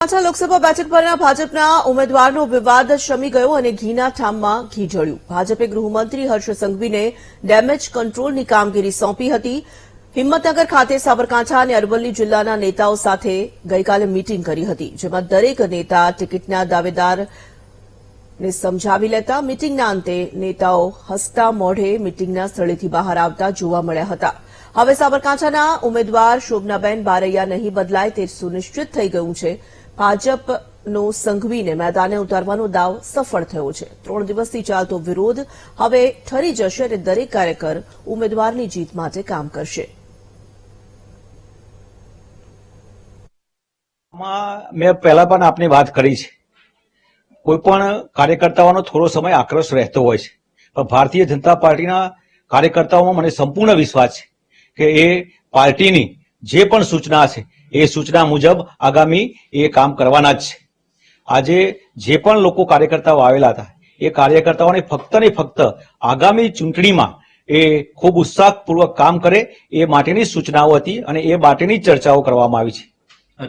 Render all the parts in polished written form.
પાછા લોકસભા બેઠક પરના ભાજપના ઉમેદવારનો વિવાદ શમી ગયો અને ઘીના ઠામમાં ઘી ઢળ્યું। ભાજપે ગૃહમંત્રી હર્ષ સંઘવીને ડેમેજ કંટ્રોલની કામગીરી સોંપી હતી। હિંમતનગર ખાતે સાબરકાંઠા અને અરવલ્લી જિલ્લાના નેતાઓ સાથે ગઈકાલે મીટીંગ કરી હતી, જેમાં દરેક નેતા ટિકિટના દાવેદારને સમજાવી લેતા મીટીંગના અંતે નેતાઓ હસતા મોઢે મીટીંગના સ્થળેથી બહાર આવતા જોવા મળ્યા હતા। હવે સાબરકાંઠાના ઉમેદવાર શોભનાબેન બારૈયા નહીં બદલાય તે સુનિશ્ચિત થઈ ગયું છે। ભાજપનો સંઘવીને મેદાને ઉતારવાનો દાવ સફળ થયો છે। 3 દિવસથી ચાલતો વિરોધ હવે ઠરી જશે અને દરેક કાર્યકર ઉમેદવારની જીત માટે કામ કરશે। મેં પહેલા પણ આપને વાત કરી છે, કોઈ પણ કાર્યકર્તાઓનો થોડો સમય આક્રોશ રહેતો હોય છે, પણ ભારતીય જનતા પાર્ટીના કાર્યકર્તાઓમાં મને સંપૂર્ણ વિશ્વાસ છે કે એ પાર્ટીની જે પણ સૂચના છે એ સૂચના મુજબ આગામી એ કામ કરવાના જ છે। આજે જે પણ લોકો કાર્યકર્તાઓ આવેલા હતા એ કાર્યકર્તાઓને ફક્ત ને ફક્ત આગામી ચૂંટણીમાં એ ખૂબ ઉત્સાહપૂર્વક કામ કરે એ માટેની સૂચનાઓ હતી અને એ માટેની ચર્ચાઓ કરવામાં આવી છે।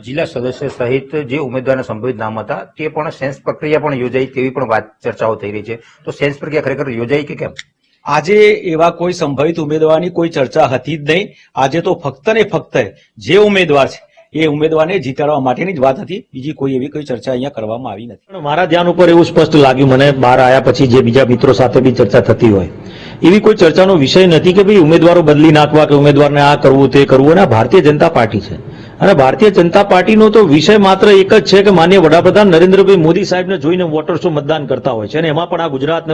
જિલ્લા સદસ્ય સહિત જે ઉમેદવારના સંભવિત નામ હતા તે પણ સેન્સ પ્રક્રિયા પણ યોજાઈ તેવી પણ વાત ચર્ચાઓ થઈ રહી છે, તો સેન્સ પ્રક્રિયા ખરેખર યોજાઈ કે કેમ? આજે એવા કોઈ સંભવિત ઉમેદવારની કોઈ ચર્ચા હતી જ નહીં। આજે તો ફક્ત ને ફક્ત જે ઉમેદવાર છે એ ઉમેદવારને જીતાડવા માટેની જ વાત હતી, બીજી કોઈ એવી કોઈ ચર્ચા અહીંયા કરવામાં આવી નથી। મારા ધ્યાન ઉપર એવું સ્પષ્ટ લાગ્યું મને બહાર આવ્યા પછી જે બીજા મિત્રો સાથે બી ચર્ચા થતી હોય એવી કોઈ ચર્ચાનો વિષય નથી કે ભાઈ ઉમેદવારો બદલી નાખવા કે ઉમેદવારને આ કરવું તે કરવું, અને ભારતીય જનતા પાર્ટી છે અને ભારતીય જનતા પાર્ટીનો તો વિષય માત્ર એક જ છે કે માનનીય વડાપ્રધાન નરેન્દ્રભાઈ મોદી સાહેબને જોઈને વોટર્સો મતદાન કરતા હોય છે, અને એમાં પણ આ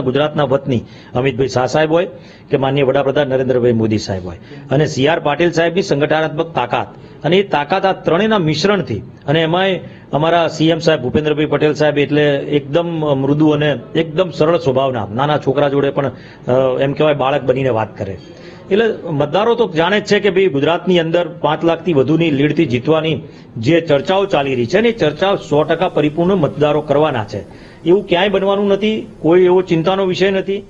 ગુજરાતના વતની અમિતભાઈ શાહ સાહેબ હોય કે માનનીય વડાપ્રધાન નરેન્દ્રભાઈ મોદી સાહેબ હોય અને CR પાટીલ સાહેબની સંગઠનાત્મક તાકાત, અને એ તાકાત આ ત્રણેયના મિશ્રણથી, અને એમાંય અમારા CM સાહેબ ભૂપેન્દ્રભાઈ પટેલ સાહેબ એટલે એકદમ મૃદુ અને એકદમ સરળ સ્વભાવના, નાના છોકરા જોડે પણ એમ કહેવાય બાળક બનીને વાત કરે। એટલે મતદારો તો જાણે જ છે કે ભાઈ ગુજરાતની અંદર 5 લાખથી વધુની લીડથી જીતવાની જે ચર્ચાઓ ચાલી રહી છે ને એ ચર્ચાઓ 100% પરિપૂર્ણ મતદારો કરવાના છે, એવું ક્યાંય બનવાનું નથી, કોઈ એવો ચિંતાનો વિષય નથી।